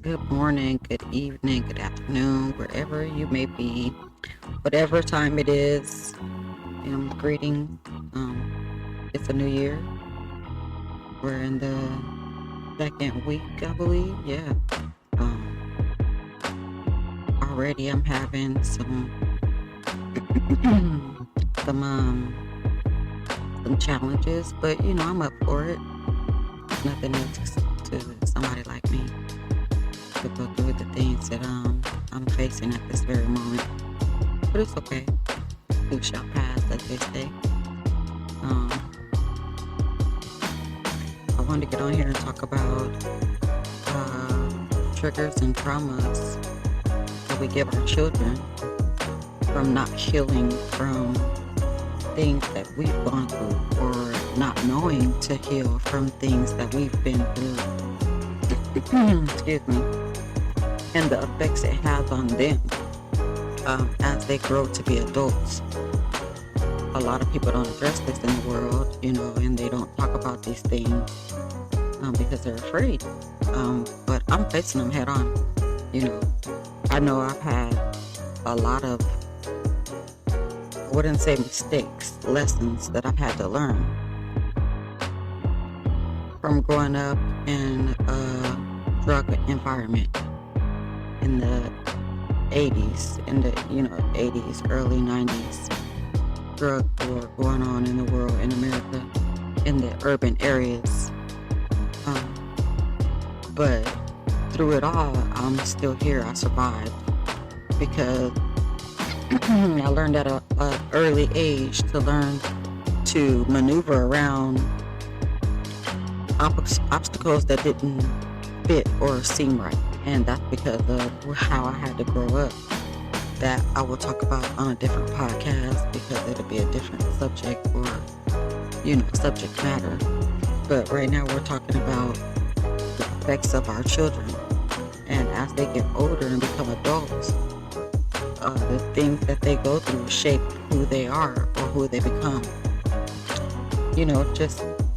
Good morning, good evening, good afternoon, wherever you may be, whatever time it is. Greeting. It's a new year. We're in the second week, I believe. Yeah. Um, Already I'm having some some challenges, but I'm up for it. Nothing new to somebody like me to go through the things that I'm facing at this very moment. But it's okay. Too shall pass, as they say. Um, I wanted to get on here and talk about triggers and traumas that we give our children from not healing from things that we've gone through, or not knowing to heal from things that we've been through. Excuse me. And the effects it has on them as they grow to be adults. A lot of people don't address this in the world, and they don't talk about these things because they're afraid. But I'm facing them head on. I know I've had a lot of, I wouldn't say mistakes, lessons that I've had to learn from growing up in a drug environment in the 80s, early 90s. Drug war going on in the world, in America, in the urban areas. But through it all, I'm still here. I survived because I learned at an early age to learn to maneuver around obstacles that didn't fit or seem right. And that's because of how I had to grow up. That I will talk about on a different podcast because it'll be a different subject or, subject matter. But right now we're talking about the effects of our children. And as they get older and become adults, the things that they go through shape who they are or who they become.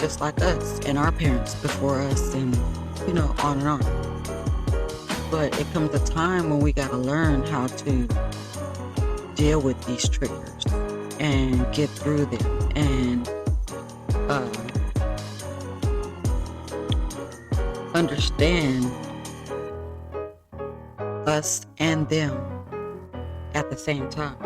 Just like us and our parents before us, and, on and on. But it comes a time when we got to learn how to deal with these triggers and get through them and understand us and them at the same time.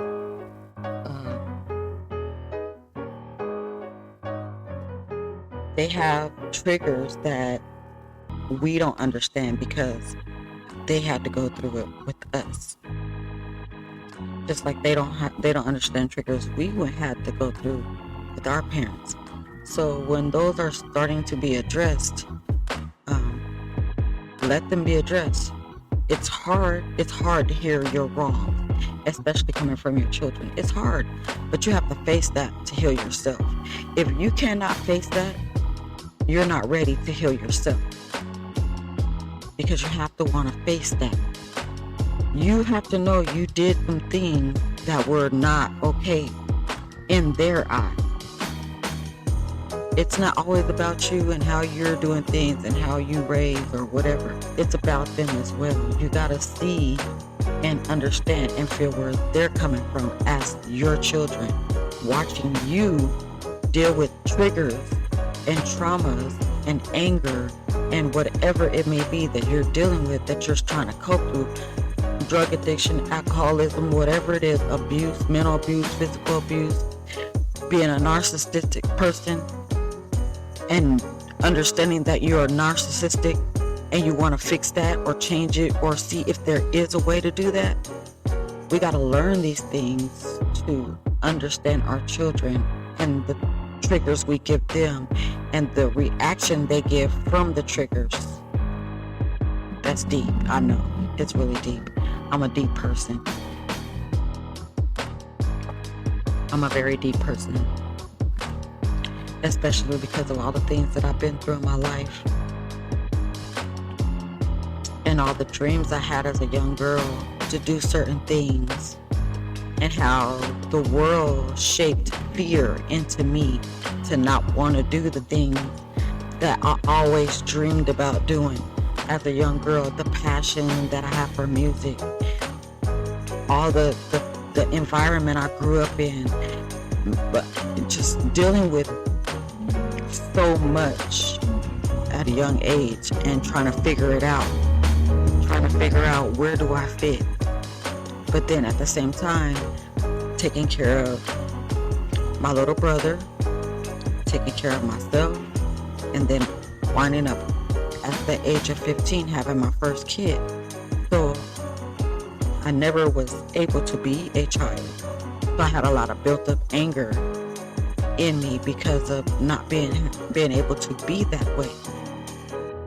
They have triggers that we don't understand because they had to go through it with us. Just like they don't understand triggers we had to go through with our parents. So when those are starting to be addressed, let them be addressed. It's hard to hear you're wrong, especially coming from your children. It's hard, but you have to face that to heal yourself. If you cannot face that, you're not ready to heal yourself, because you have to want to face that. You have to know you did some things that were not okay in their eyes. It's not always about you and how you're doing things and how you raise or whatever. It's about them as well. You gotta see and understand and feel where they're coming from as your children, watching you deal with triggers and traumas and anger and whatever it may be that you're dealing with, that you're trying to cope through. Drug addiction, alcoholism, whatever it is, abuse, mental abuse, physical abuse, being a narcissistic person, and understanding that you're narcissistic and you want to fix that or change it or see if there is a way to do that. We got to learn these things to understand our children and the triggers we give them and the reaction they give from the triggers. That's deep. I know. It's really deep. I'm a deep person. I'm a very deep person. Especially because of all the things that I've been through in my life. And all the dreams I had as a young girl to do certain things. And how the world shaped fear into me to not want to do the things that I always dreamed about doing. as a young girl, the passion that I have for music, all the environment I grew up in, but just dealing with so much at a young age and trying to figure it out, where do I fit, but then at the same time taking care of my little brother, taking care of myself, and then winding up at the age of 15 having my first kid. So I never was able to be a child. So I had a lot of built up anger in me because of not being able to be that way.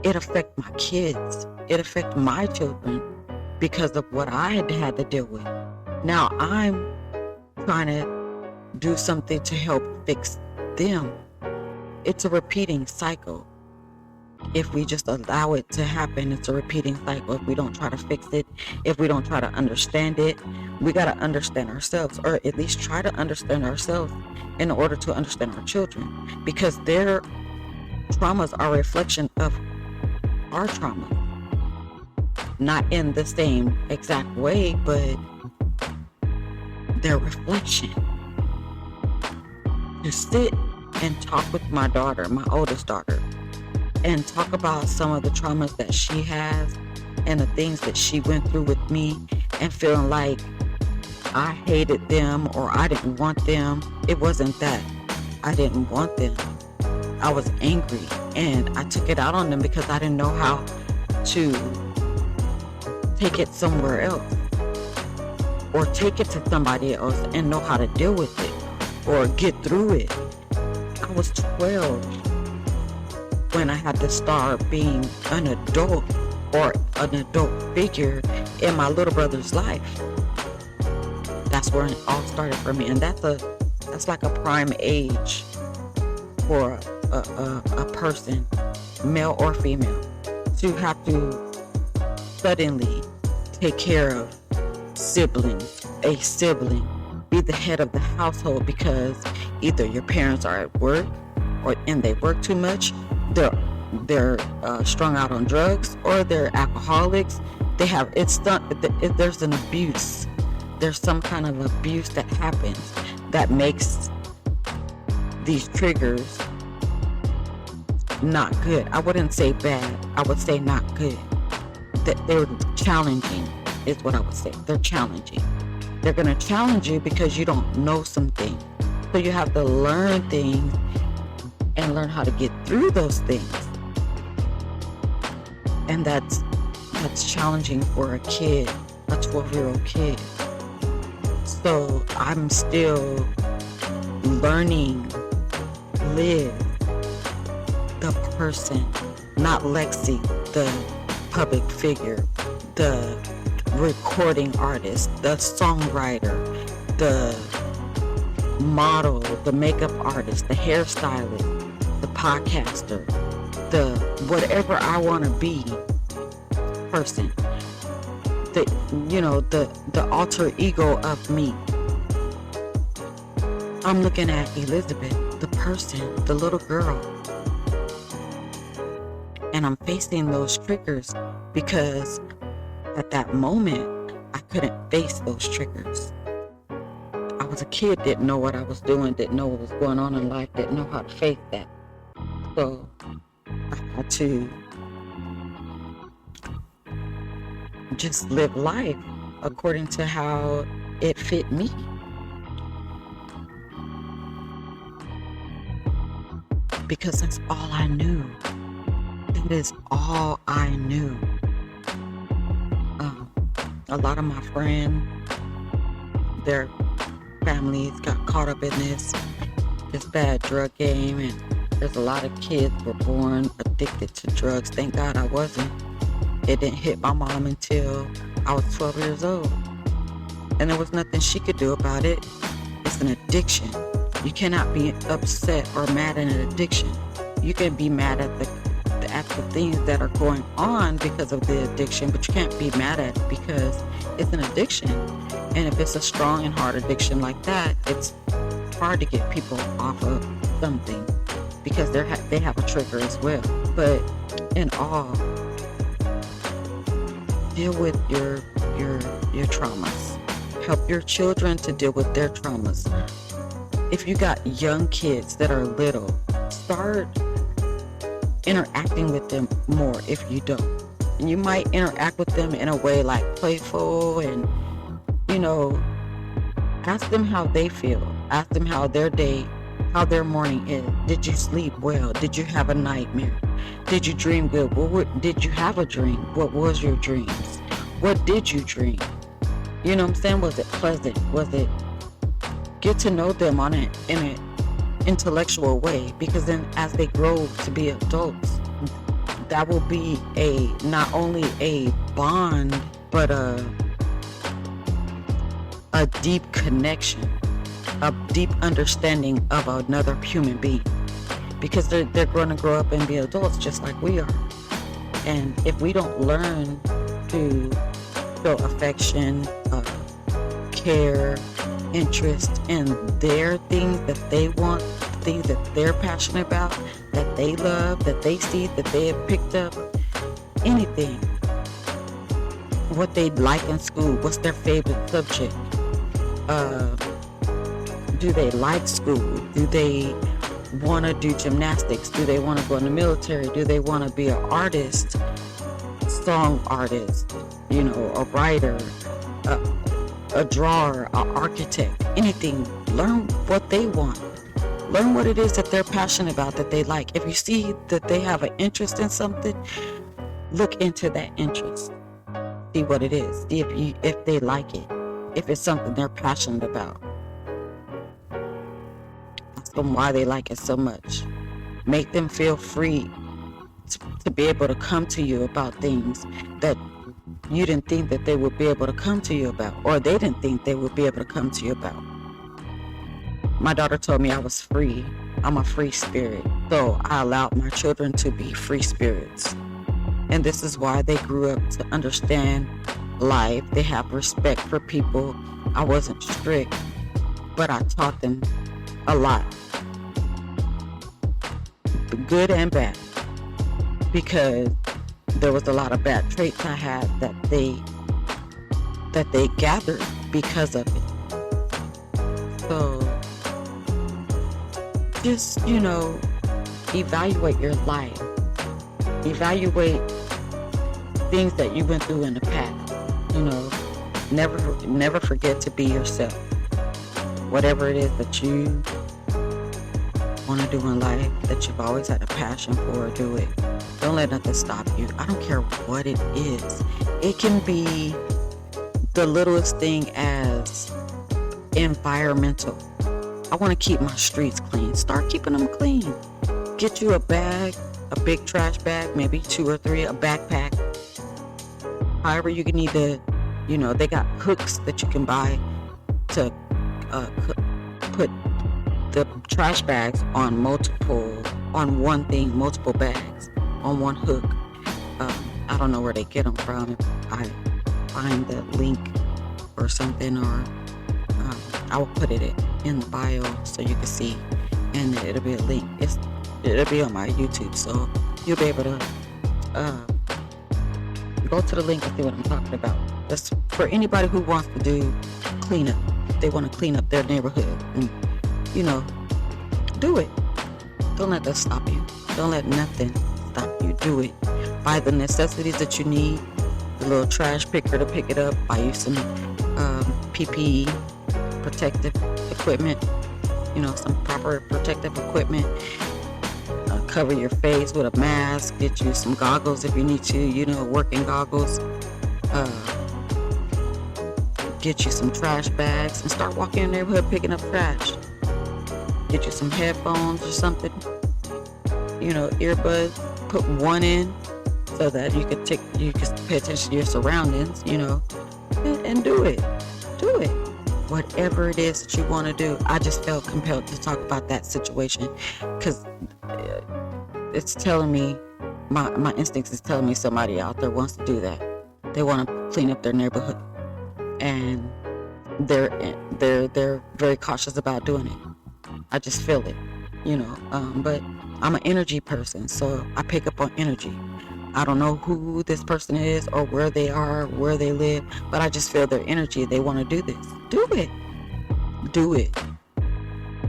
It affected my kids. It affected my children because of what I had to deal with. Now I'm trying to do something to help fix them. It's a repeating cycle. If we just allow it to happen, it's a repeating cycle. If we don't try to fix it, if we don't try to understand it, we got to understand ourselves, or at least try to understand ourselves in order to understand our children, because their traumas are a reflection of our trauma. Not in the same exact way, but their reflection. To sit and talk with my daughter, my oldest daughter, and talk about some of the traumas that she has and the things that she went through with me, and feeling like I hated them or I didn't want them. It wasn't that I didn't want them. I was angry and I took it out on them because I didn't know how to take it somewhere else, or take it to somebody else and know how to deal with it or get through it. I was 12 when I had to start being an adult, or an adult figure in my little brother's life. That's where it all started for me, and that's like a prime age for a person, male or female, to have to suddenly take care of a sibling, be the head of the household, because either your parents are at work and they work too much, they're strung out on drugs, or they're alcoholics. There's an abuse. There's some kind of abuse that happens that makes these triggers not good. I wouldn't say bad. I would say not good. That they're challenging is what I would say. They're challenging. They're going to challenge you because you don't know something. So you have to learn things and learn how to get through those things. And that's challenging for a kid, a 12-year-old kid. So I'm still learning, live the person, not Lexi, the public figure, the recording artist, the songwriter, the model, the makeup artist, the hairstylist, the podcaster, the whatever I want to be person, the alter ego of me. I'm looking at Elizabeth, the person, the little girl, and I'm facing those triggers because at that moment I couldn't face those triggers. I was a kid, didn't know what I was doing, didn't know what was going on in life, didn't know how to face that. So I had to just live life according to how it fit me. Because that's all I knew. That is all I knew. A lot of my friends, their families got caught up in this bad drug game, and there's a lot of kids were born addicted to drugs. Thank God I wasn't. It didn't hit my mom until I was 12 years old. And there was nothing she could do about it. It's an addiction. You cannot be upset or mad at an addiction. You can be mad at the things that are going on because of the addiction, but you can't be mad at it because it's an addiction. And if it's a strong and hard addiction like that, it's hard to get people off of something because they have a trigger as well. But in all, deal with your traumas. Help your children to deal with their traumas. If you got young kids that are little, start interacting with them more if you don't. And you might interact with them in a way like playful and, ask them how they feel. Ask them how their day, how their morning is. Did you sleep well? Did you have a nightmare? Did you dream good? Did you have a dream? What was your dreams? What did you dream? You know what I'm saying? Was it pleasant? Was it... Get to know them in an intellectual way, because then as they grow to be adults, that will be not only a bond, but a deep connection, a deep understanding of another human being, because they're going to grow up and be adults just like we are. And if we don't learn to show affection, care, interest in their things that they want, things that they're passionate about, that they love, that they see, that they have picked up, anything, what they like in school, what's their favorite subject, do they like school, do they want to do gymnastics, do they want to go in the military, do they want to be an artist, song artist, a writer, a drawer, an architect, anything. Learn what they want. Learn what it is that they're passionate about, that they like. If you see that they have an interest in something, look into that interest. See what it is. See if they like it. If it's something they're passionate about. Ask them why they like it so much. Make them feel free to be able to come to you about things that you didn't think that they would be able to come to you about, or they didn't think they would be able to come to you about. My daughter told me I was free. I'm a free spirit. So I allowed my children to be free spirits. And this is why they grew up to understand life. They have respect for people. I wasn't strict, but I taught them a lot. Good and bad. Because there was a lot of bad traits I had that they gathered because of it. So just, evaluate your life. Evaluate things that you went through in the past. Never forget to be yourself. Whatever it is that you want to do in life, that you've always had a passion for, do it. Don't let nothing stop you. I don't care what it is. It can be the littlest thing as environmental. I want to keep my streets clean. Start keeping them clean. Get you a bag, a big trash bag, maybe 2 or 3, a backpack. However you can either, they got hooks that you can buy to put the trash bags on one thing, multiple bags on one hook. I don't know where they get them from. If I find the link or something, or I will put it in the bio so you can see, and it'll be a link. It'll be on my YouTube, so you'll be able to go to the link and see what I'm talking about. That's for anybody who wants to do cleanup. They want to clean up their neighborhood, and do it. Don't let that stop you. Don't let nothing stop you. Do it. Buy the necessities that you need. The little trash picker to pick it up. Buy you some PPE, protective equipment. Some proper protective equipment. Cover your face with a mask. Get you some goggles if you need to. Working goggles. Get you some trash bags and start walking in the neighborhood picking up trash. Get you some headphones or something, earbuds. Put one in so that you can pay attention to your surroundings, and do it. Whatever it is that you want to do. I just felt compelled to talk about that situation because it's telling me, my instincts is telling me somebody out there wants to do that. They want to clean up their neighborhood, and they're very cautious about doing it. I just feel it, but I'm an energy person, so I pick up on energy. I don't know who this person is or where they are, where they live, but I just feel their energy. They want to do this. Do it. Do it.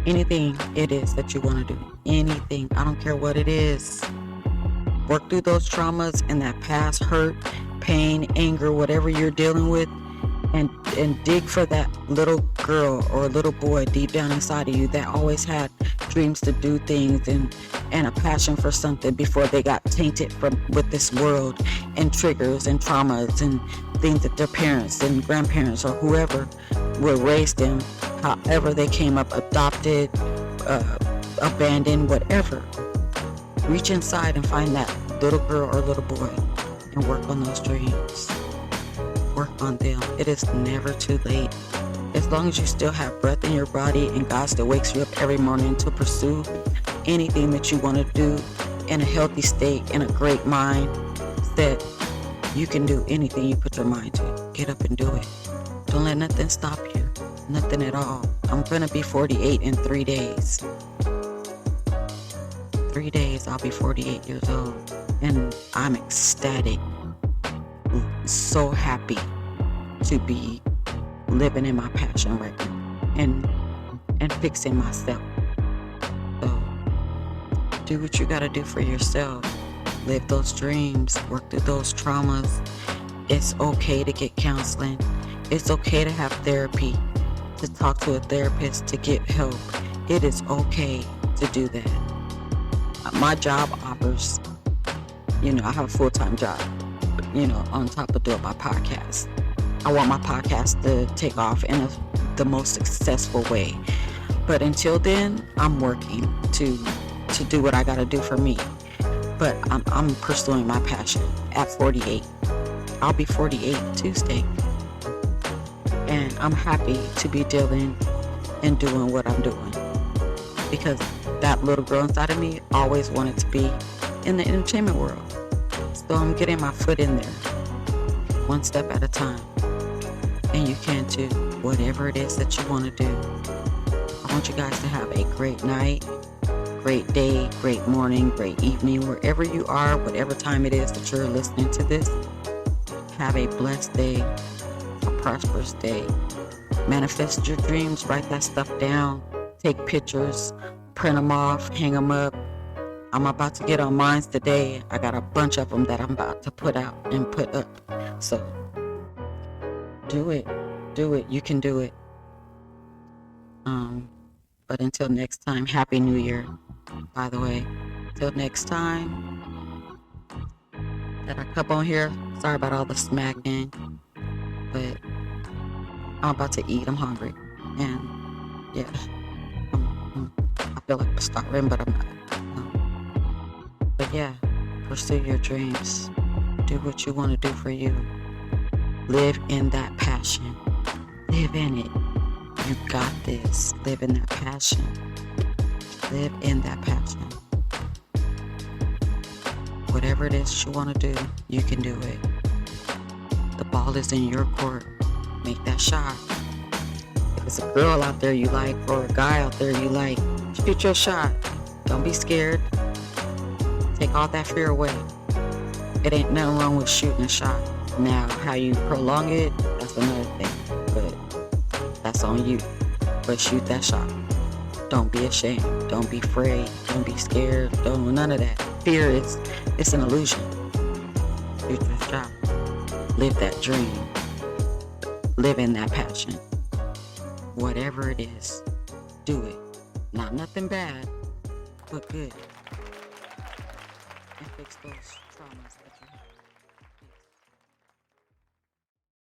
Anything it is that you want to do. Anything. I don't care what it is. Work through those traumas and that past hurt, pain, anger, whatever you're dealing with, and dig for that little girl or little boy deep down inside of you that always had dreams to do things and a passion for something before they got tainted with this world and triggers and traumas and things that their parents and grandparents or whoever would raise them, however they came up, adopted, abandoned, whatever. Reach inside and find that little girl or little boy and work on those dreams. Work on them. It is never too late. As long as you still have breath in your body and God still wakes you up every morning to pursue anything that you want to do in a healthy state, in a great mindset, you can do anything you put your mind to. Get up and do it. Don't let nothing stop you. Nothing at all. I'm going to be 48 in 3 days. 3 days, I'll be 48 years old. And I'm ecstatic. So happy to be living in my passion right now and fixing myself. So do what you got to do for yourself. Live those dreams. Work through those traumas. It's okay to get counseling. It's okay to have therapy, to talk to a therapist, to get help. It is okay to do that. My job offers, I have a full-time job, on top of doing my podcast. I want my podcast to take off in the most successful way. But until then, I'm working to do what I got to do for me. But I'm pursuing my passion at 48. I'll be 48 Tuesday. And I'm happy to be dealing and doing what I'm doing. Because that little girl inside of me always wanted to be in the entertainment world. So I'm getting my foot in there, one step at a time. And you can too, whatever it is that you want to do. I want you guys to have a great night, great day, great morning, great evening, wherever you are, whatever time it is that you're listening to this. Have a blessed day, a prosperous day. Manifest your dreams, write that stuff down, take pictures, print them off, hang them up. I'm about to get on mine today. I got a bunch of them that I'm about to put out and put up. So do it. You can do it. But until next time, Happy New Year, by the way. Till next time that I come on here. Sorry about all the smacking, but I'm about to eat. I'm hungry. And yeah, I feel like I'm starving, but I'm not. But yeah, pursue your dreams. Do what you want to do for you. Live in that passion. Live in it. You got this. Live in that passion. Live in that passion. Whatever it is you want to do, you can do it. The ball is in your court. Make that shot. If it's a girl out there you like or a guy out there you like, shoot your shot. Don't be scared. Take all that fear away. It ain't nothing wrong with shooting a shot. Now, how you prolong it, that's another thing. But that's on you. But shoot that shot. Don't be ashamed. Don't be afraid. Don't be scared. Don't none of that. Fear it's an illusion. Shoot your shot. Live that dream. Live in that passion. Whatever it is, do it. Not nothing bad, but good. And fix those traumas that you have.